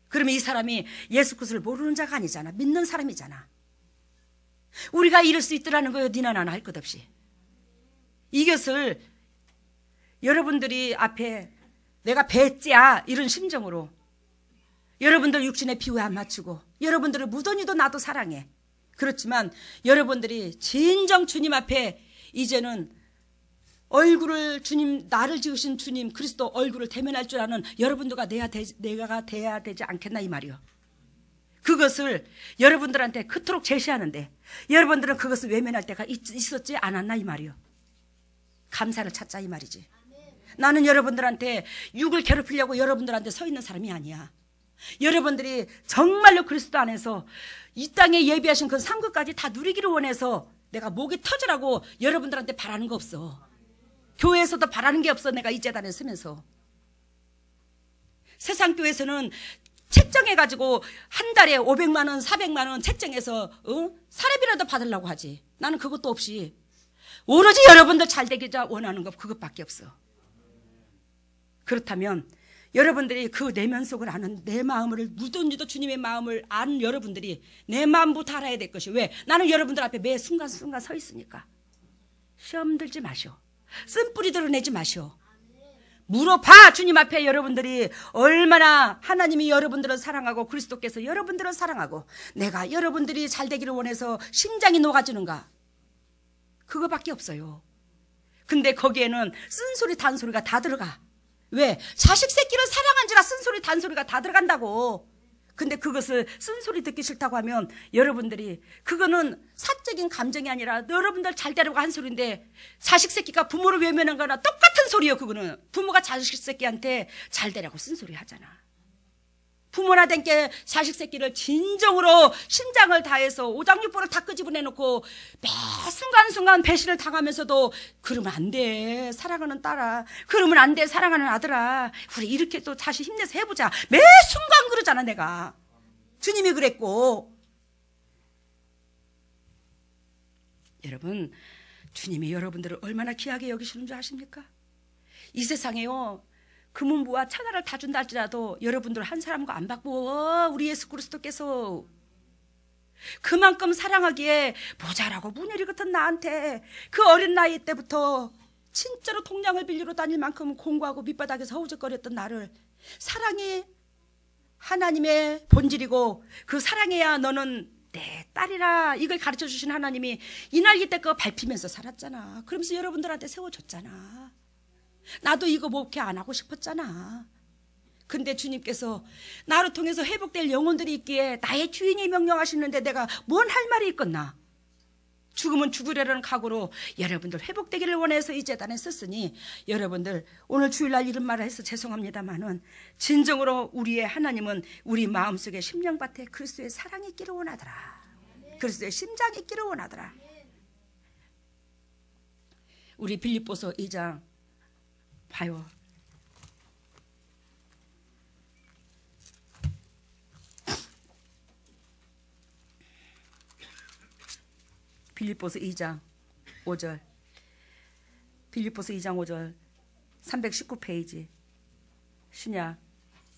그러면 이 사람이 예수 그리스도를 모르는 자가 아니잖아. 믿는 사람이잖아. 우리가 이룰 수 있더라는 거예요. 니나 나나 할 것 없이. 이것을 여러분들이 앞에 내가 배째야 이런 심정으로 여러분들 육신의 피부에 안 맞추고 여러분들을 무던히도 나도 사랑해. 그렇지만 여러분들이 진정 주님 앞에 이제는 얼굴을 주님, 나를 지으신 주님 그리스도 얼굴을 대면할 줄 아는 여러분들과 내가 돼야 되지 않겠나 이 말이요. 그것을 여러분들한테 그토록 제시하는데 여러분들은 그것을 외면할 때가 있었지 않았나 이 말이요. 감사를 찾자 이 말이지. 나는 여러분들한테 육을 괴롭히려고 여러분들한테 서 있는 사람이 아니야. 여러분들이 정말로 그리스도 안에서 이 땅에 예비하신 그 상급까지 다 누리기를 원해서 내가 목이 터지라고 여러분들한테 바라는 거 없어. 교회에서도 바라는 게 없어. 내가 이 재단에 서면서. 세상 교회에서는 책정해가지고 한 달에 500만 원, 400만 원 책정해서 사례비라도 받으려고 하지. 나는 그것도 없이 오로지 여러분들 잘 되기자 원하는 것 그것밖에 없어. 그렇다면 여러분들이 그 내면 속을 아는 내 마음을 무던히도 주님의 마음을 아는 여러분들이 내 마음부터 알아야 될 것이 왜? 나는 여러분들 앞에 매 순간순간 서 있으니까. 시험 들지 마시오. 쓴뿌리 드러내지 마시오. 물어봐. 주님 앞에 여러분들이 얼마나 하나님이 여러분들을 사랑하고 그리스도께서 여러분들을 사랑하고 내가 여러분들이 잘 되기를 원해서 심장이 녹아지는가. 그거밖에 없어요. 근데 거기에는 쓴소리 단소리가 다 들어가. 왜? 자식 새끼를 사랑한지라 쓴소리 단소리가 다 들어간다고. 근데 그것을 쓴소리 듣기 싫다고 하면 여러분들이 그거는 사적인 감정이 아니라 여러분들 잘 되려고 한 소리인데 자식 새끼가 부모를 외면한 거나 똑같은 소리예요. 그거는 부모가 자식 새끼한테 잘 되라고 쓴소리 하잖아. 부모나 된 게 자식 새끼를 진정으로 심장을 다해서 오장육부를 다 끄집어내놓고 매 순간순간 배신을 당하면서도 그러면 안 돼 사랑하는 딸아, 그러면 안 돼 사랑하는 아들아, 우리 이렇게 또 다시 힘내서 해보자 매 순간 그러잖아. 내가 주님이 그랬고. 여러분, 주님이 여러분들을 얼마나 귀하게 여기시는 줄 아십니까? 이 세상에요 금은부와 천하를 다 준다 할지라도 여러분들 한 사람과 안 바꾸어. 우리 예수 그리스도께서 그만큼 사랑하기에 모자라고 문열이 같은 나한테 그 어린 나이 때부터 진짜로 통량을 빌리러 다닐 만큼 공부하고 밑바닥에서 허우적거렸던 나를 사랑이 하나님의 본질이고 그 사랑해야 너는 내 딸이라 이걸 가르쳐 주신 하나님이 이날 이때 그거 밟히면서 살았잖아. 그러면서 여러분들한테 세워줬잖아. 나도 이거 목회 안 하고 싶었잖아. 근데 주님께서 나를 통해서 회복될 영혼들이 있기에 나의 주인이 명령하시는데 내가 뭔 할 말이 있겠나. 죽으면 죽으려는 각오로 여러분들 회복되기를 원해서 이 재단에 썼으니 여러분들 오늘 주일날 이런 말을 해서 죄송합니다만은 진정으로 우리의 하나님은 우리 마음속에 심령밭에 그리스도의 사랑이 있기를 원하더라. 그리스도의 심장이 있기를 원하더라. 우리 빌립보서 2장 봐요. 빌립보서 2장 5절. 빌립보서 2장 5절 319페이지 신약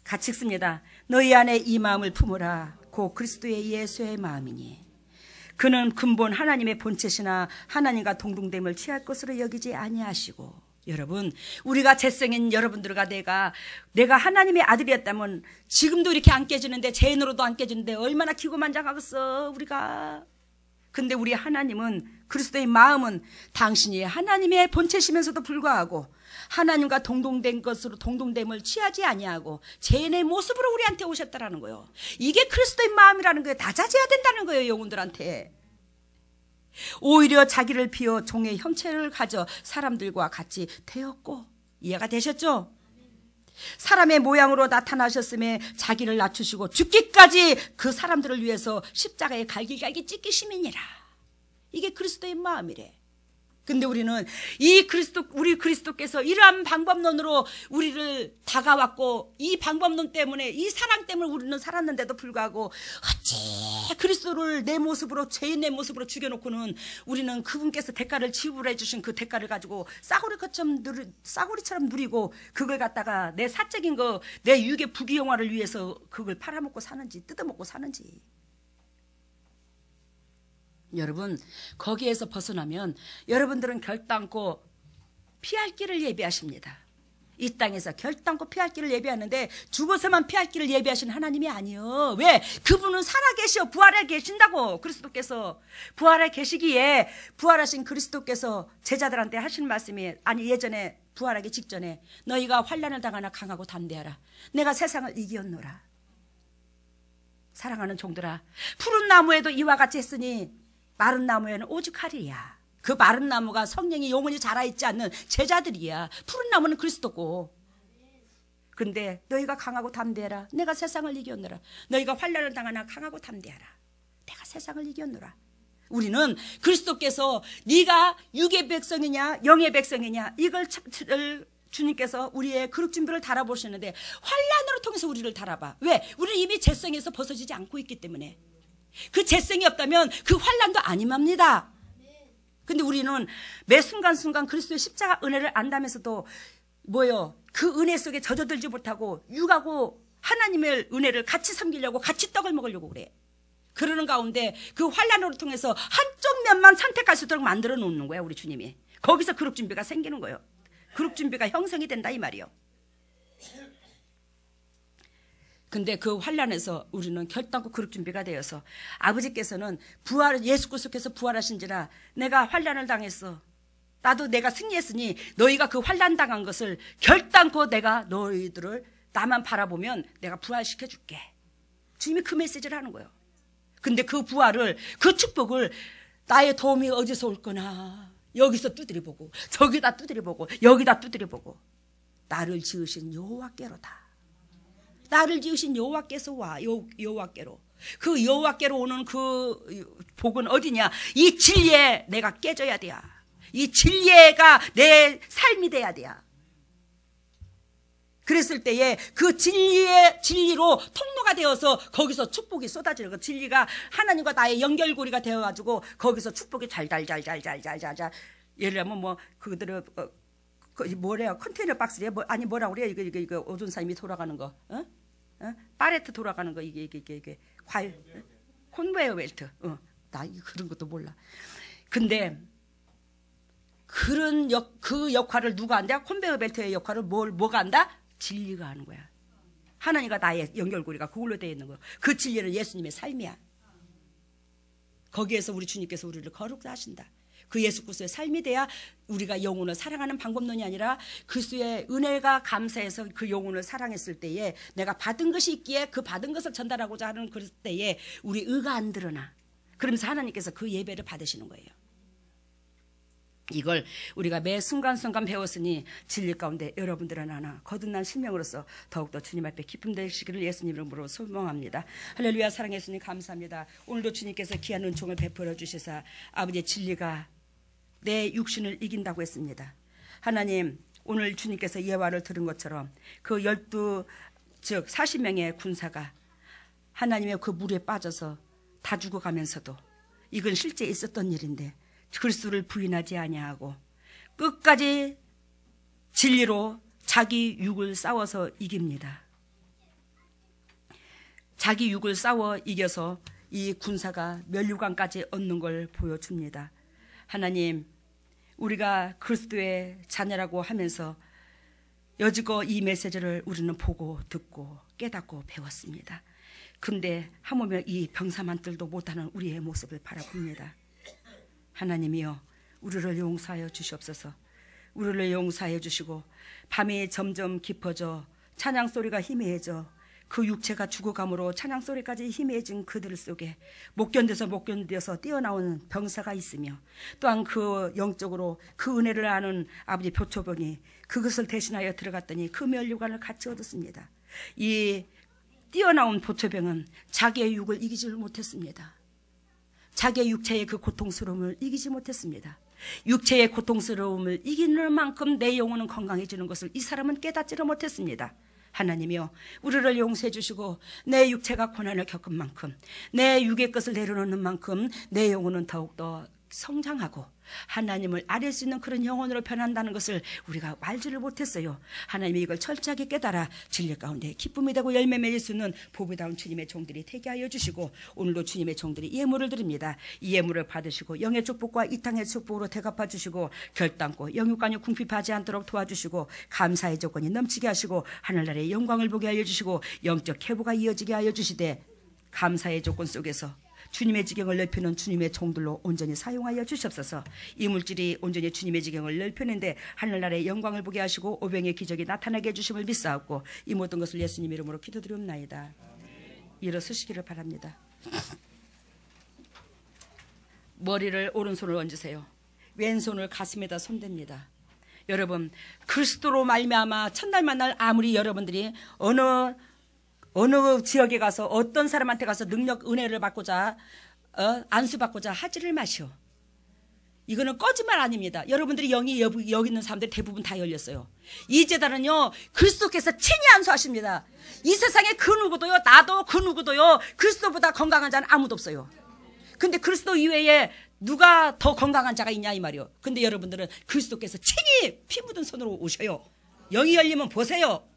같이 읽습니다. 너희 안에 이 마음을 품으라. 곧 그리스도의 예수의 마음이니 그는 근본 하나님의 본체시나 하나님과 동등됨을 취할 것으로 여기지 아니하시고. 여러분, 우리가 재성인 여러분들과 내가 하나님의 아들이었다면 지금도 이렇게 안 깨지는데 죄인으로도 안 깨지는데 얼마나 기고만장하겠어 우리가. 근데 우리 하나님은 그리스도의 마음은 당신이 하나님의 본체시면서도 불구하고 하나님과 동등된 것으로 동등됨을 취하지 아니하고 죄인의 모습으로 우리한테 오셨다라는 거예요. 이게 그리스도의 마음이라는 거예요. 낮아져야 된다는 거예요. 영혼들한테. 오히려 자기를 비워 종의 형체를 가져 사람들과 같이 되었고. 이해가 되셨죠? 사람의 모양으로 나타나셨음에 자기를 낮추시고 죽기까지 그 사람들을 위해서 십자가에 갈기갈기 찢기심이니라. 이게 그리스도의 마음이래. 근데 우리는 우리 그리스도께서 이러한 방법론으로 우리를 다가왔고 이 방법론 때문에 이 사랑 때문에 우리는 살았는데도 불구하고 어찌 그리스도를 내 모습으로 죄인 내 모습으로 죽여놓고는 우리는 그분께서 대가를 지불해 주신 그 대가를 가지고 싸구리처럼 누리고 그걸 갖다가 내 사적인 거 내 육의 부귀영화를 위해서 그걸 팔아먹고 사는지 뜯어먹고 사는지. 여러분, 거기에서 벗어나면 여러분들은 결단코 피할 길을 예비하십니다. 이 땅에서 결단코 피할 길을 예비하는데 죽어서만 피할 길을 예비하신 하나님이 아니요. 왜? 그분은 살아계셔. 부활해 계신다고. 그리스도께서 부활해 계시기에 부활하신 그리스도께서 제자들한테 하신 말씀이, 아니 예전에 부활하기 직전에 너희가 환난을 당하나 강하고 담대하라. 내가 세상을 이기었노라. 사랑하는 종들아, 푸른 나무에도 이와 같이 했으니 마른 나무에는 오죽하리야. 그 마른 나무가 성령이 영원히 자라있지 않는 제자들이야. 푸른 나무는 그리스도고. 근데 너희가 강하고 담대하라. 내가 세상을 이겼노라. 너희가 환난을 당하나 강하고 담대하라. 내가 세상을 이겼노라. 우리는 그리스도께서 네가 육의 백성이냐 영의 백성이냐 이걸 주님께서 우리의 그릇 준비를 달아보시는데 환난으로 통해서 우리를 달아봐. 왜? 우리는 이미 죄성에서 벗어지지 않고 있기 때문에. 그 죄성이 없다면 그 환난도 아님합니다. 근데 우리는 매 순간순간 그리스도의 십자가 은혜를 안다면서도 뭐요? 그 은혜 속에 젖어들지 못하고 육하고 하나님의 은혜를 같이 섬기려고 같이 떡을 먹으려고 그래. 그러는 가운데 그 환난으로 통해서 한쪽 면만 선택할 수 있도록 만들어 놓는 거야, 우리 주님이. 거기서 그룹 준비가 생기는 거예요. 그룹 준비가 형성이 된다 이 말이요. 근데 그 환난에서 우리는 결단코 그룹 준비가 되어서 아버지께서는 예수 그리스도께서 부활하신지라 내가 환난을 당했어. 나도 내가 승리했으니 너희가 그 환난 당한 것을 결단코 내가 너희들을 나만 바라보면 내가 부활시켜 줄게. 주님이 그 메시지를 하는 거예요. 근데 그 부활을, 그 축복을 나의 도움이 어디서 올 거나 여기서 두드려보고 저기다 두드려보고 여기다 두드려보고 나를 지으신 여호와께로다. 나를 지으신 여호와께서 와. 여호와께로. 그 여호와께로 오는 그 복은 어디냐? 이 진리에 내가 깨져야 돼야. 이 진리가 내 삶이 돼야 돼야. 그랬을 때에 그 진리로 통로가 되어서 거기서 축복이 쏟아지는 거. 진리가 하나님과 나의 연결고리가 되어가지고 거기서 축복이 잘잘잘잘잘잘잘. 예를 들면 뭐 그들을 뭐래요? 컨테이너 박스래? 아니 뭐라고 그래요? 이거 오존사님이 돌아가는 거. 파레트 돌아가는 거 이게 과일 콘베어 벨트. 나 그런 것도 몰라. 근데 그 역할을 누가 한다? 콘베어 벨트의 역할을 뭐가 한다? 진리가 하는 거야. 하나님과 나의 연결고리가 그걸로 되어 있는 거야. 그 진리는 예수님의 삶이야. 거기에서 우리 주님께서 우리를 거룩하게 하신다. 그 예수 그리스도의 삶이 돼야 우리가 영혼을 사랑하는 방법론이 아니라 그리스도의 은혜가 감사해서 그 영혼을 사랑했을 때에 내가 받은 것이 있기에 그 받은 것을 전달하고자 하는 그럴 때에 우리 의가 안 드러나. 그러면서 하나님께서 그 예배를 받으시는 거예요. 이걸 우리가 매 순간순간 배웠으니 진리 가운데 여러분들은 하나 거듭난 신명으로서 더욱더 주님 앞에 기쁨 되시기를 예수님 이름으로 소망합니다. 할렐루야. 사랑해 주님 감사합니다. 오늘도 주님께서 귀한 은총을 베풀어 주시사 아버지의 진리가 내 육신을 이긴다고 했습니다. 하나님, 오늘 주님께서 예화를 들은 것처럼 그 40명의 군사가 하나님의 그 물에 빠져서 다 죽어가면서도 이건 실제 있었던 일인데 그리스도를 부인하지 아니하고 끝까지 진리로 자기 육을 싸워서 이깁니다. 자기 육을 싸워 이겨서 이 군사가 면류관까지 얻는 걸 보여줍니다. 하나님, 우리가 그리스도의 자녀라고 하면서 여지껏 이 메시지를 우리는 보고 듣고 깨닫고 배웠습니다. 근데 하물며 이 병사만들도 못하는 우리의 모습을 바라봅니다. 하나님이여, 우리를 용서하여 주시옵소서. 우리를 용서하여 주시고 밤이 점점 깊어져 찬양 소리가 희미해져 그 육체가 죽어감으로 찬양 소리까지 희미해진 그들 속에 못 견뎌서 뛰어나오는 병사가 있으며 또한 그 영적으로 그 은혜를 아는 아버지 표초병이 그것을 대신하여 들어갔더니 그 면류관을 같이 얻었습니다. 이 뛰어나온 표초병은 자기의 육을 이기지를 못했습니다. 자기의 육체의 그 고통스러움을 이기지 못했습니다. 육체의 고통스러움을 이기는 만큼 내 영혼은 건강해지는 것을 이 사람은 깨닫지를 못했습니다. 하나님이여, 우리를 용서해 주시고 내 육체가 고난을 겪은 만큼 내 육의 것을 내려놓는 만큼 내 영혼은 더욱더 성장하고 하나님을 아뢰 수 있는 그런 영혼으로 변한다는 것을 우리가 알지를 못했어요. 하나님이 이걸 철저하게 깨달아 진리 가운데 기쁨이 되고 열매 맺을 수 있는 보배다운 주님의 종들이 되게 하여 주시고, 오늘도 주님의 종들이 예물을 드립니다. 이 예물을 받으시고 영의 축복과 이 땅의 축복으로 대갚아 주시고, 결단코 영육간이 궁핍하지 않도록 도와주시고, 감사의 조건이 넘치게 하시고, 하늘나라의 영광을 보게 하여 주시고, 영적 회복가 이어지게 하여 주시되, 감사의 조건 속에서 주님의 지경을 넓히는 주님의 종들로 온전히 사용하여 주시옵소서. 이 물질이 온전히 주님의 지경을 넓히는데 하늘나라의 영광을 보게 하시고 오병의 기적이 나타나게 해주심을 믿사옵고, 이 모든 것을 예수님 이름으로 기도드리옵나이다. 일어서시기를 바랍니다. 머리를 오른손을 얹으세요. 왼손을 가슴에다 손댑니다. 여러분, 그리스도로 말미암아 첫날 만날 아무리 여러분들이 어느 지역에 가서 어떤 사람한테 가서 능력 은혜를 받고자 안수받고자 하지를 마시오. 이거는 거짓말 아닙니다. 여러분들이 영이 여기 있는 사람들 대부분 다 열렸어요. 이 제단은요, 그리스도께서 친히 안수하십니다. 이 세상에 그 누구도요, 나도 그 누구도요, 그리스도보다 건강한 자는 아무도 없어요. 근데 그리스도 이외에 누가 더 건강한 자가 있냐 이 말이요. 근데 여러분들은 그리스도께서 친히 피 묻은 손으로 오셔요. 영이 열리면 보세요.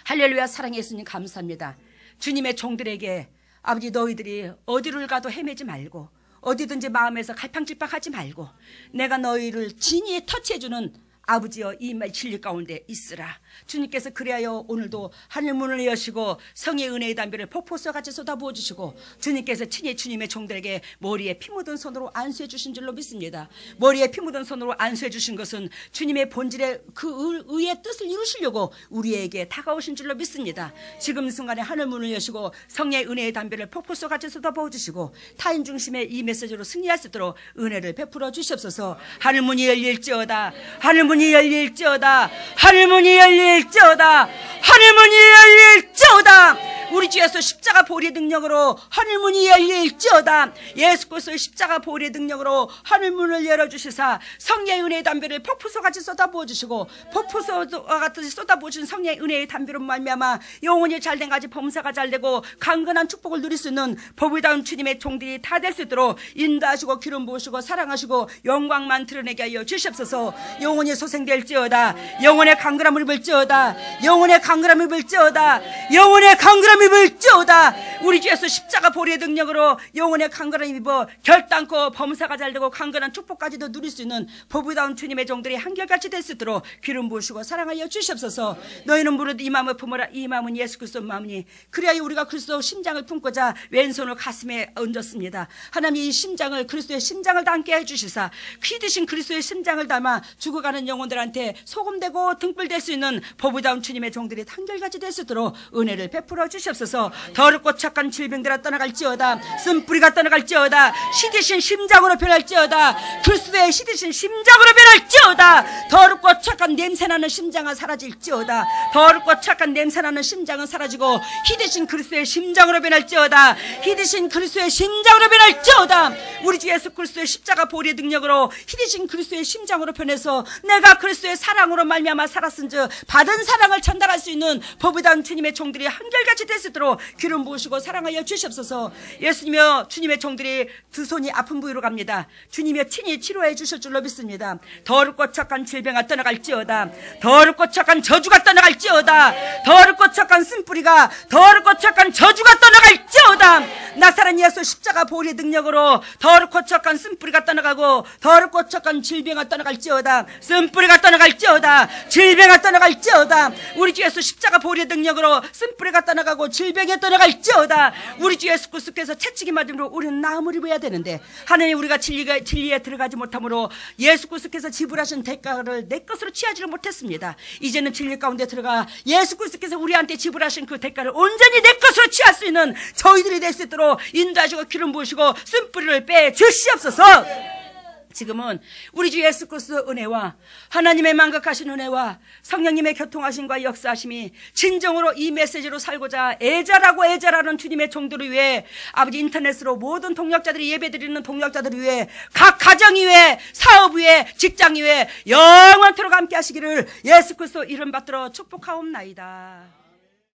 할렐루야. 사랑의 예수님 감사합니다. 주님의 종들에게 아버지, 너희들이 어디를 가도 헤매지 말고 어디든지 마음에서 갈팡질팡하지 말고 내가 너희를 진히 터치해주는 아버지여 이 말 진리 가운데 있으라. 주님께서 그리하여 오늘도 하늘문을 여시고 성의 은혜의 담비를 폭포수같이 쏟아부어 주시고, 주님께서 친히 주님의 종들에게 머리에 피 묻은 손으로 안수해 주신 줄로 믿습니다. 머리에 피 묻은 손으로 안수해 주신 것은 주님의 본질의 그 의의 뜻을 이루시려고 우리에게 다가오신 줄로 믿습니다. 지금 순간에 하늘문을 여시고 성의 은혜의 담비를 폭포수같이 쏟아부어 주시고 타인 중심의 이 메시지로 승리할 수 있도록 은혜를 베풀어 주시옵소서. 하늘문이 열릴지어다. 하늘문이 열릴지어다. 하늘문이 열릴지어다. 하늘문이 열릴지어다. 우리 주 예수 십자가 보혈의 능력으로 하늘문이 열릴지어다. 예수 그리스도의 십자가 보혈의 능력으로 하늘문을 열어주시사 성령의 은혜의 담비를 폭포수같이 쏟아부어 주시고, 폭포수와 같이 쏟아부어 주신 성령의 은혜의 담비로 말미암아 영혼이 잘된 가지 범사가 잘되고 강건한 축복을 누릴 수 있는 보배다운 주님의 종들이 다 될 수 있도록 인도하시고 기름 부으시고 사랑하시고 영광만 드러내게 하여 주시옵소서. 영혼이 소생될지어다. 영혼의 강건함을 입을지어다. 영혼의 강건함을 입을지어다. 영혼의 강건함을 입을지어다. 우리 주 예수 십자가 보혈의 능력으로 영혼의 강건함을 입어 결단코 범사가 잘되고 강건한 축복까지도 누릴 수 있는 보배다운 주님의 종들이 한결같이 될 수 있도록 기름 부으시고 사랑하여 주시옵소서. 너희는 무릇 이 마음을 품어라. 이 마음은 예수 그리스도 마음이니 그리하여 우리가 그리스도 심장을 품고자 왼손을 가슴에 얹었습니다. 하나님, 이 심장을 그리스도의 심장을 담게 해주시사 피 드신 그리스도의 심장을 담아 죽어가는 영혼들한테 소금되고 등불될 수 있는 보배다운 주님의 종들이 한결같이 될 수 있도록 은혜를 베풀어 주시옵소서. 더럽고 착한 질병들아 떠나갈지어다. 쓴뿌리가 떠나갈지어다. 시드신 심장으로 변할지어다. 그리스도의 시드신 심장으로 변할지어다. 더럽고 착한 냄새나는 심장은 사라질지어다. 더럽고 착한 냄새나는 심장은 사라지고 희드신 그리스도의 심장으로 변할지어다. 희드신 그리스도의 심장으로 변할지어다. 우리 주 예수 그리스도의 십자가 보혈의 능력으로 희드신 그리스도의 심장으로 변해서 내가 그리스도의 사랑으로 말미암아 살았은즉 받은 사랑을 전달할 수 있는 보배다운 주님의 종들이 한결같이 될 수 있도록 기름 부으시고 사랑하여 주시옵소서. 예수님여, 주님의 종들이 두 손이 아픈 부위로 갑니다. 주님여 친히 치료해 주실 줄로 믿습니다. 더럽고 착한 질병아 떠나갈지어다. 더럽고 착한 저주가 떠나갈지어다. 더럽고 착한 쓴뿌리가, 더럽고 착한 저주가 떠나갈지어다. 나사렛 예수 십자가 보혈의 능력으로 더럽고 착한 쓴뿌리가 떠나가고 더럽고 착한 질병아 떠나갈지어다. 쓴뿌리가 떠나갈지어다. 질병아 떠나갈지어다. 우리 주 예수 십자가 보혈의 능력으로 쓴뿌리가 떠나가고 질병에 떠나갈지어다. 우리 주 예수 그리스도께서 채찍이 맞음으로 우리는 나음을 입어야 되는데 하나님, 우리가 진리에 들어가지 못함으로 예수 그리스도께서 지불하신 대가를 내 것으로 취하지를 못했습니다. 이제는 진리 가운데 들어가 예수 그리스도께서 우리한테 지불하신 그 대가를 온전히 내 것으로 취할 수 있는 저희들이 될 수 있도록 인도하시고 기름 부으시고 쓴뿌리를 빼 주시옵소서. 지금은 우리 주 예수 그리스도의 은혜와 하나님의 만극하신 은혜와 성령님의 교통하심과 역사하심이 진정으로 이 메시지로 살고자 애절하는 주님의 종들을 위해 아버지, 인터넷으로 모든 동역자들이 예배드리는 동역자들을 위해 각 가정 위에 사업 위에 직장 위에 영원토록 함께 하시기를 예수 그리스도 이름 받들어 축복하옵나이다.